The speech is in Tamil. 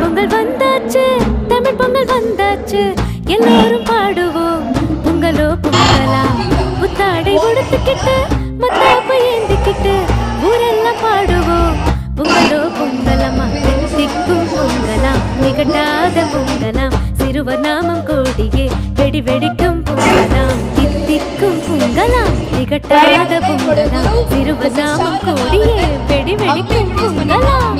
பொங்கல் வந்தாச்சு, தமிழ் பொங்கல் வந்தாச்சு, எல்லாரும் பாடுவோம் பொங்கலோ பொங்கலா. புத்தாடை உடுத்துக்கிட்டு மத்தாப்ப ஏந்திக்கிட்டு ஊரெல்லாம் பாடுவோம் பொங்கலோ பொங்கலமா. திக்கும் பொங்கலாம் நிகட்டாத பொங்கலாம், சிறுவர் நாமம் கோடியே வெடி வெடிக்கும் பொங்கலாம். தித்திக்கும் பொங்கலாம் நிகட்டாத பொங்கலாம், சிறுவர் நாமம் கோடியே வெடி வெடிக்கும் பொங்கலாம்.